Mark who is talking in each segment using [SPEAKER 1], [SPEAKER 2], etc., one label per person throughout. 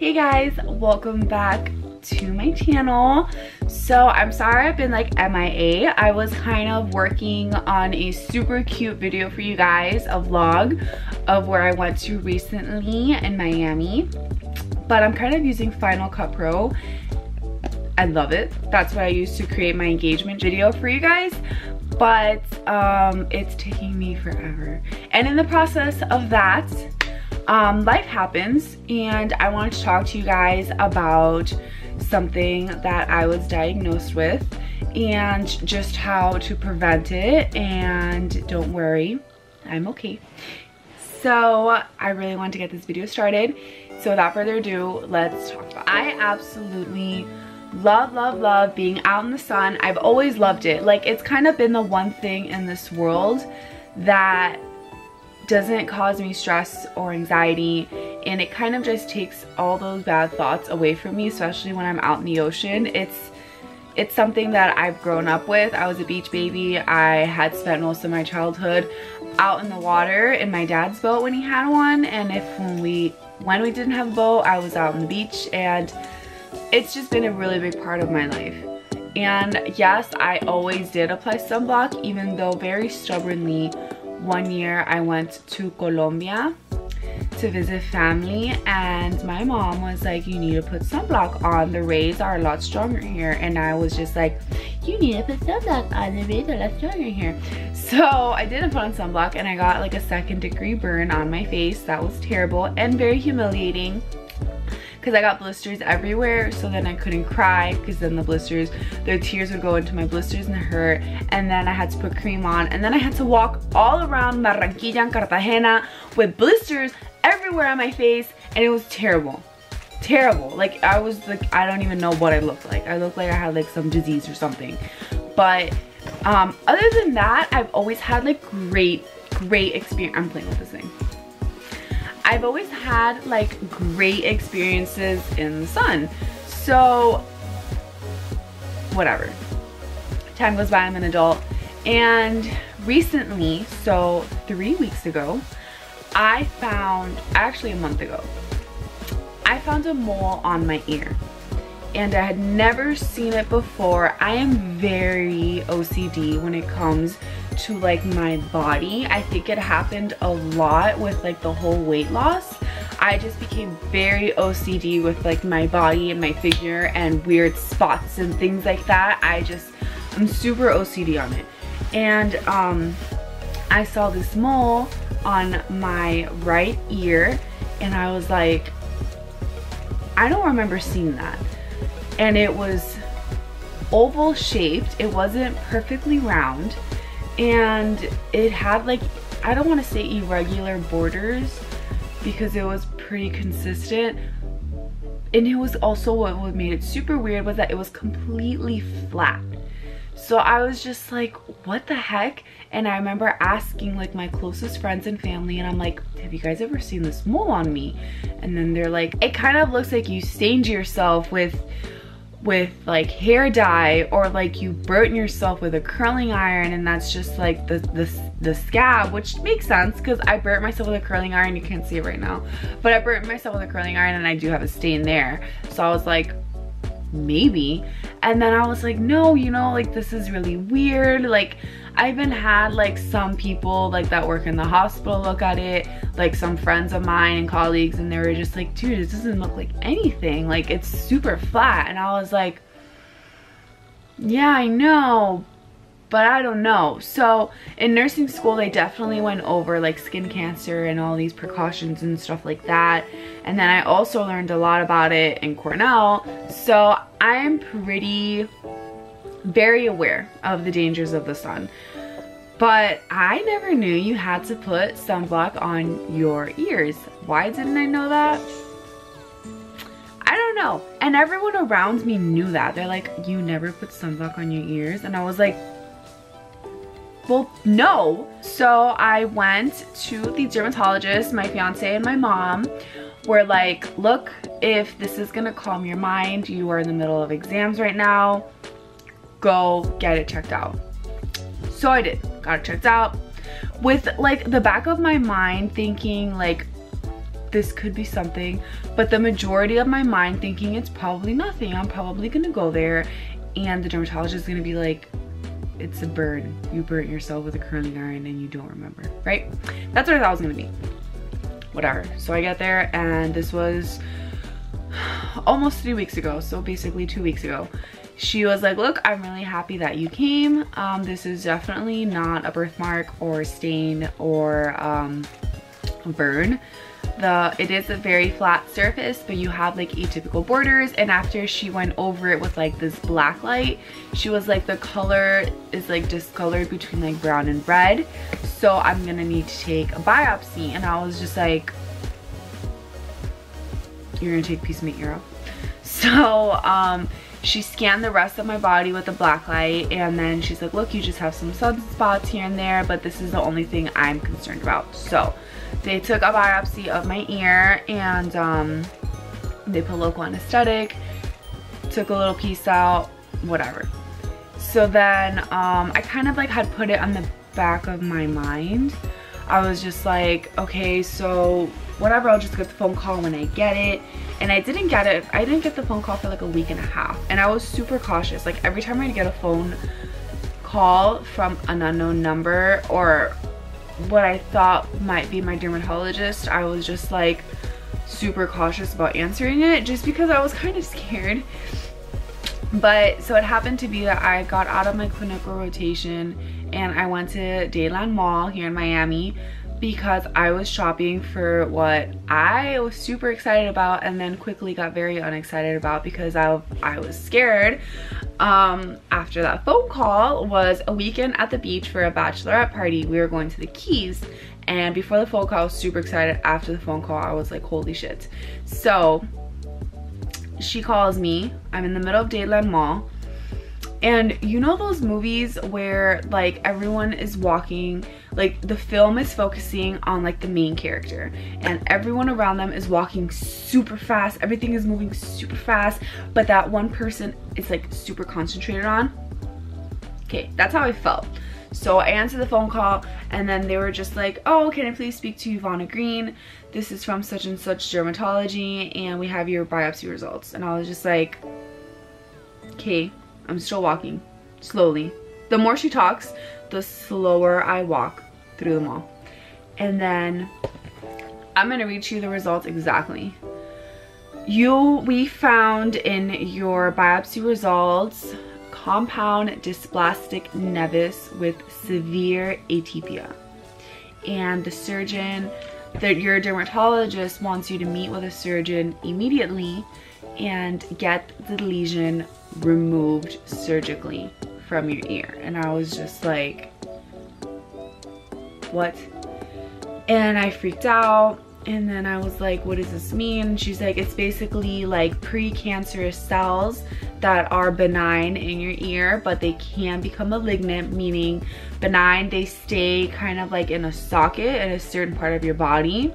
[SPEAKER 1] Hey guys, welcome back to my channel. So I'm sorry I've been like MIA. I was kind of working on a super cute video for you guys, a vlog of where I went to recently in Miami, but I'm kind of using Final Cut Pro. I love it. That's what I use to create my engagement video for you guys, but it's taking me forever. And in the process of that, life happens, and I wanted to talk to you guys about something that I was diagnosed with and just how to prevent it. And don't worry, I'm okay. So I really want to get this video started. So without further ado, let's talk about it. I absolutely love being out in the sun. I've always loved it. Like, it's kind of been the one thing in this world that doesn't cause me stress or anxiety, and it kind of just takes all those bad thoughts away from me, especially when I'm out in the ocean. It's something that I've grown up with. I was a beach baby. I had spent most of my childhood out in the water in my dad's boat when he had one, and when we didn't have a boat, I was out on the beach, and it's just been a really big part of my life. And yes, I always did apply sunblock, even though very stubbornly one year I went to Colombia to visit family, and my mom was like, you need to put sunblock on, the rays are a lot stronger here. And I was just like, you need to put sunblock on, the rays are a lot stronger here. So I didn't put on sunblock, and I got like a 2nd-degree burn on my face. That was terrible and very humiliating, because I got blisters everywhere. So then I couldn't cry, because then the tears would go into my blisters and it hurt. And then I had to put cream on, and then I had to walk all around Barranquilla and Cartagena with blisters everywhere on my face, and it was terrible. Like, I was like, I don't even know what I looked like. I looked like I had like some disease or something. But other than that, I've always had like great experience. I'm playing with this thing. I've always had like great experiences in the sun. So whatever, time goes by, I'm an adult. And recently, so 3 weeks ago, actually a month ago, I found a mole on my ear, and I had never seen it before. I am very OCD when it comes to like my body. I think it happened a lot with like the whole weight loss. I just became very OCD with like my body and my figure and weird spots and things like that. I'm super OCD on it. And I saw this mole on my right ear, and I was like, I don't remember seeing that. And it was oval shaped. It wasn't perfectly round, and it had like, I don't want to say irregular borders, because it was pretty consistent. And it was also, what made it super weird was that it was completely flat. So I was just like, what the heck? And I remember asking like my closest friends and family, and I'm like, have you guys ever seen this mole on me? And then they're like, it kind of looks like you stained yourself with like hair dye, or like you burnt yourself with a curling iron, and that's just like the scab, which makes sense because I burnt myself with a curling iron. You can't see it right now, but I burnt myself with a curling iron, and I do have a stain there. So I was like, maybe. And then I was like, no, you know, like, this is really weird. Like, I even had like some people like that work in the hospital look at it, like some friends of mine and colleagues, and they were just like, dude, it doesn't look like anything, like it's super flat. And I was like, yeah, I know, but I don't know. So in nursing school, they definitely went over like skin cancer and all these precautions and stuff like that. And then I also learned a lot about it in Cornell. So I'm very aware of the dangers of the sun. But I never knew you had to put sunblock on your ears. Why didn't I know that? I don't know. And everyone around me knew that. They're like, you never put sunblock on your ears? And I was like, well, no. So I went to the dermatologist. My fiance and my mom were like, look, if this is gonna calm your mind, you are in the middle of exams right now, go get it checked out. So I did, got it checked out, with like the back of my mind thinking like, this could be something, but the majority of my mind thinking it's probably nothing. I'm probably gonna go there and the dermatologist is gonna be like, it's a burn. You burnt yourself with a curling iron and you don't remember, right? That's what I thought it was gonna be. Whatever. So I get there and this was almost 3 weeks ago, so basically 2 weeks ago. She was like, look, I'm really happy that you came. This is definitely not a birthmark or stain or burn. It is a very flat surface, but you have like atypical borders. And after she went over it with like this black light, she was like, the color is like discolored between like brown and red, so I'm gonna need to take a biopsy. And I was just like, you're gonna take a piece of meat, you're off. So she scanned the rest of my body with a black light, and then she's like, look, you just have some sunspots here and there, but this is the only thing I'm concerned about. So they took a biopsy of my ear, and they put local anesthetic, took a little piece out, whatever. So then I kind of like had put it on the back of my mind. I was just like, okay, so whatever, I'll just get the phone call when I get it. And I didn't get it. I didn't get the phone call for like a week and a half. And I was super cautious. Like every time I get a phone call from an unknown number or what I thought might be my dermatologist, I was just like super cautious about answering it just because I was kind of scared. But so it happened to be that I got out of my clinical rotation and I went to Dayland Mall here in Miami because I was shopping for what I was super excited about and then quickly got very unexcited about because I was scared. After that phone call was a weekend at the beach for a bachelorette party. We were going to the Keys, and before the phone call I was super excited. After the phone call I was like, holy shit. So she calls me. I'm in the middle of Dayland Mall. And you know those movies where like everyone is walking, like the film is focusing on like the main character and everyone around them is walking super fast, everything is moving super fast, but that one person is like super concentrated on? Okay, that's how I felt. So I answered the phone call and then they were just like, oh, can I please speak to Ivana Green? This is from such and such dermatology and we have your biopsy results. And I was just like, okay. I'm still walking slowly. The more she talks, the slower I walk through the mall. And then I'm gonna read you the results exactly. We found in your biopsy results compound dysplastic nevus with severe atypia. And the surgeon, your dermatologist wants you to meet with a surgeon immediately and get the lesion removed surgically from your ear. And I was just like, what? And I freaked out, and then I was like, what does this mean? She's like, it's basically like precancerous cells that are benign in your ear, but they can become malignant, meaning benign, they stay kind of like in a socket in a certain part of your body.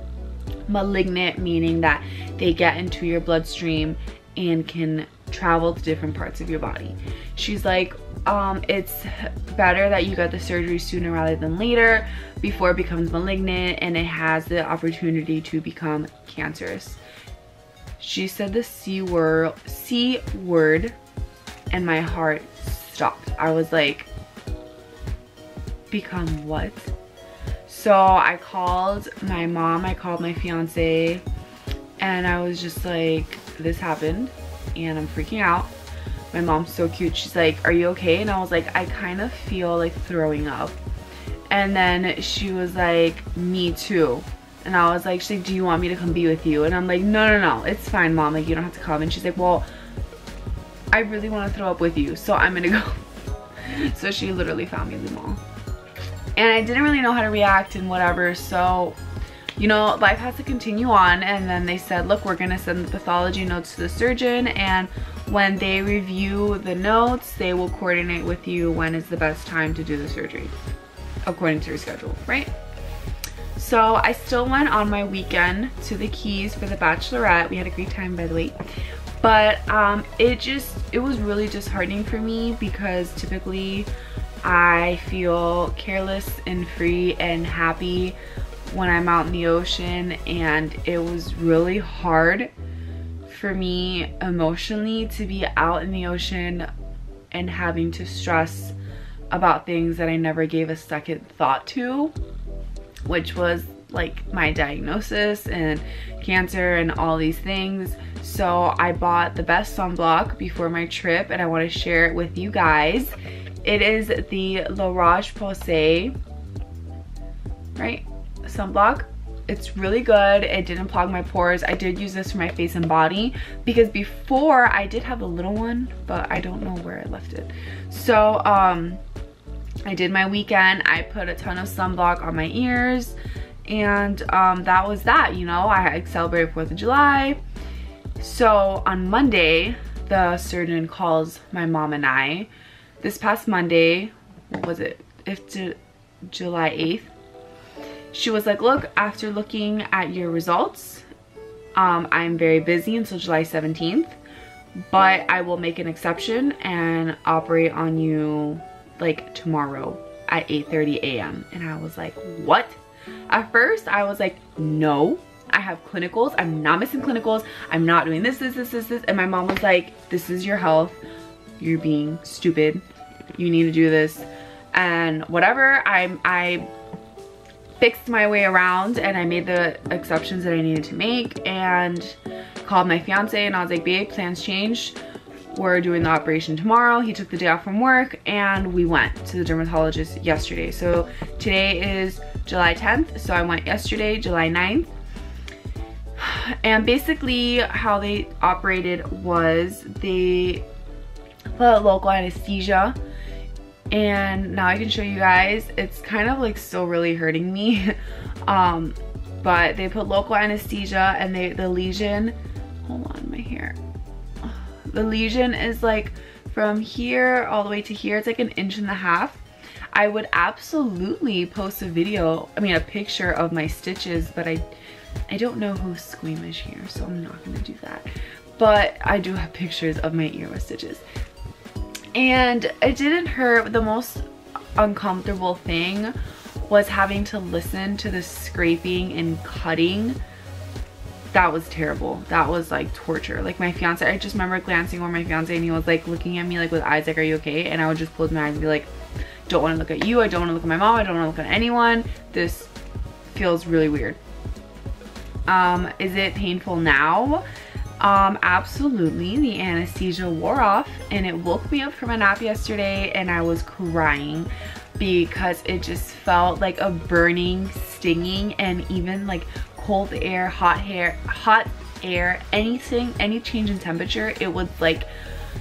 [SPEAKER 1] Malignant meaning that they get into your bloodstream and can travel to different parts of your body. She's like, it's better that you get the surgery sooner rather than later before it becomes malignant and it has the opportunity to become cancerous. She said the C word and my heart stopped. I was like, become what? So I called my mom, I called my fiance, and I was just like, this happened and I'm freaking out. My mom's so cute. She's like, are you okay? And I was like, I kind of feel like throwing up. And then she was like, me too. And I was like, she's like, do you want me to come be with you? And I'm like, no, it's fine, mom, like you don't have to come. And she's like, well, I really want to throw up with you, so I'm gonna go. So she literally found me in the mall. And I didn't really know how to react and whatever, so you know, life has to continue on. And then they said, look, we're gonna send the pathology notes to the surgeon, and when they review the notes, they will coordinate with you when is the best time to do the surgery according to your schedule, right? So I still went on my weekend to the Keys for the bachelorette. We had a great time, by the way. But it was really disheartening for me because typically I feel careless and free and happy when I'm out in the ocean, and it was really hard for me emotionally to be out in the ocean and having to stress about things that I never gave a second thought to, which was like my diagnosis and cancer and all these things. So I bought the best sunblock before my trip, and I want to share it with you guys. It is the La Roche-Posay, right, sunblock. It's really good. It didn't clog my pores. I did use this for my face and body because before I did have a little one, but I don't know where I left it. So I did my weekend. I put a ton of sunblock on my ears, and that was that, you know. I celebrated 4th of July. So on Monday, the surgeon calls my mom and I. This past Monday, what was it? It's July 8th. She was like, look, after looking at your results, I'm very busy until July 17th, but I will make an exception and operate on you like tomorrow at 8:30 a.m. And I was like, what? At first, I was like, no, I have clinicals. I'm not missing clinicals. I'm not doing this. And my mom was like, this is your health. You're being stupid. You need to do this. And whatever, I fixed my way around and I made the exceptions that I needed to make, and called my fiance and I was like, babe, plans changed. We're doing the operation tomorrow. He took the day off from work and we went to the dermatologist yesterday. So today is July 10th. So I went yesterday, July 9th. And basically how they operated was they put local anesthesia, and now I can show you guys. It's kind of like still really hurting me. But they put local anesthesia, and the lesion, hold on, my hair. The lesion is like from here all the way to here. It's like 1.5 inches. I would absolutely post a video, I mean a picture of my stitches, but I don't know who's squeamish here, so I'm not gonna do that. But I do have pictures of my ear with stitches. And it didn't hurt. The most uncomfortable thing was having to listen to the scraping and cutting. That was terrible. That was like torture. Like my fiance, I just remember glancing over my fiance and he was like looking at me like with eyes like, are you okay? And I would just close my eyes and be like, don't want to look at you. I don't want to look at my mom. I don't want to look at anyone. This feels really weird. Is it painful now? Absolutely. The anesthesia wore off and it woke me up from a nap yesterday, and I was crying because it just felt like a burning, stinging, and even like cold air, hot air, anything, any change in temperature, it was like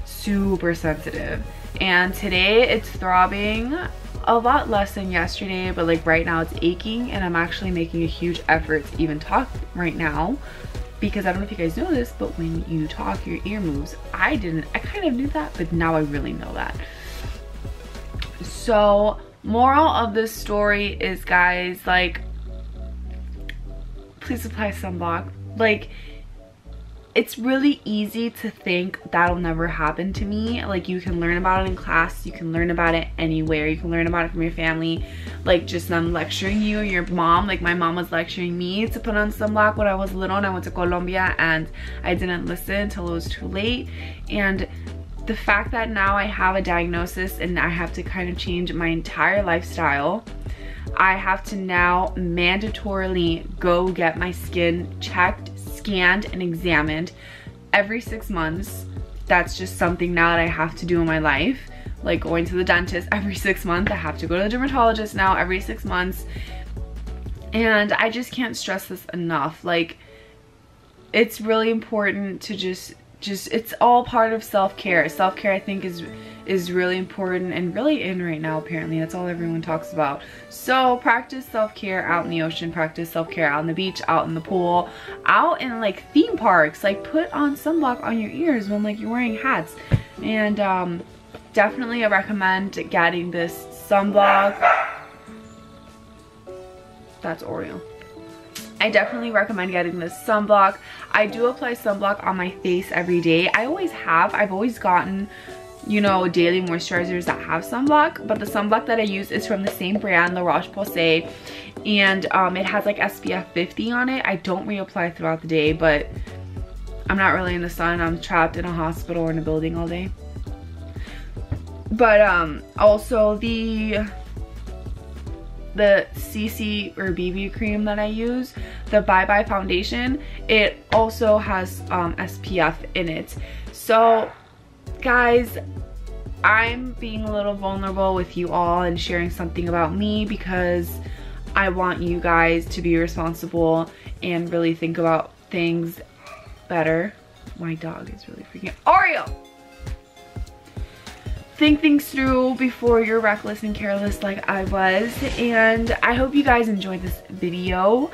[SPEAKER 1] super sensitive. And today it's throbbing a lot less than yesterday, but like right now it's aching, and I'm actually making a huge effort to even talk right now, because I don't know if you guys know this, but when you talk, your ear moves. I kind of knew that, but now I really know that. So moral of this story is, guys, like, please apply sunblock. Like, it's really easy to think that'll never happen to me. Like, you can learn about it in class, you can learn about it anywhere, you can learn about it from your family. Like, just them lecturing you, your mom, like my mom was lecturing me to put on sunblock when I was little and I went to Colombia, and I didn't listen until it was too late. And the fact that now I have a diagnosis and I have to kind of change my entire lifestyle, I have to now mandatorily go get my skin checked, scanned, and examined every 6 months. That's just something now that I have to do in my life. Like going to the dentist every 6 months. I have to go to the dermatologist now every 6 months. And I just can't stress this enough. Like, it's really important to just it's all part of self-care. Self-care, I think, is really important and really in right now, apparently. That's all everyone talks about. So practice self-care out in the ocean, practice self-care out on the beach, out in the pool, out in like theme parks. Like, put on sunblock on your ears when like you're wearing hats. And definitely I recommend getting this sunblock. That's Oreo. I definitely recommend getting this sunblock. I do apply sunblock on my face every day. I always have. I've always gotten, you know, daily moisturizers that have sunblock, but the sunblock that I use is from the same brand, La Roche-Posay, and it has like SPF 50 on it. I don't reapply throughout the day, but I'm not really in the sun. I'm trapped in a hospital or in a building all day. But also the CC or BB cream that I use, the Bye Bye foundation, it also has SPF in it. So guys, I'm being a little vulnerable with you all and sharing something about me because I want you guys to be responsible and really think about things better. My dog is really freaking Oreo! Think things through before you're reckless and careless like I was, and I hope you guys enjoyed this video.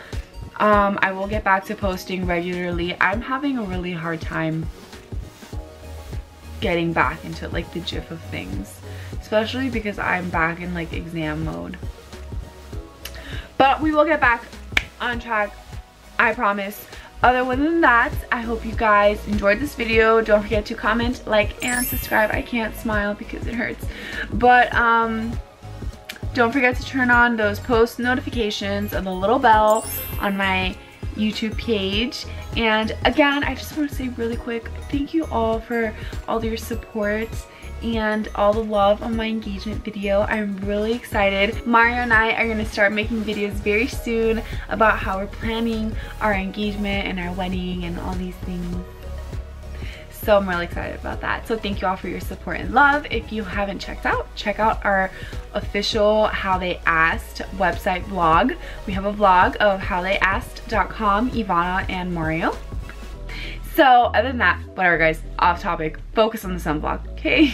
[SPEAKER 1] I will get back to posting regularly. I'm having a really hard time getting back into like the gif of things, especially because I'm back in like exam mode. But we will get back on track, I promise. Other than that, I hope you guys enjoyed this video. Don't forget to comment, like, and subscribe. I can't smile because it hurts. But don't forget to turn on those post notifications and the little bell on my YouTube page. And again, I just want to say really quick, thank you all for all your support and all the love on my engagement video. I'm really excited. Mario and I are gonna start making videos very soon about how we're planning our engagement and our wedding and all these things. So I'm really excited about that. So thank you all for your support and love. If you haven't checked out, check out our official How They Asked website vlog. We have a vlog of howtheyasked.com, Ivana and Mario. So other than that, whatever guys, off topic, focus on the sunblock, okay?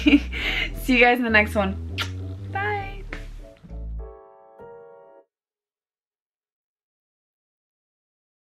[SPEAKER 1] See you guys in the next one.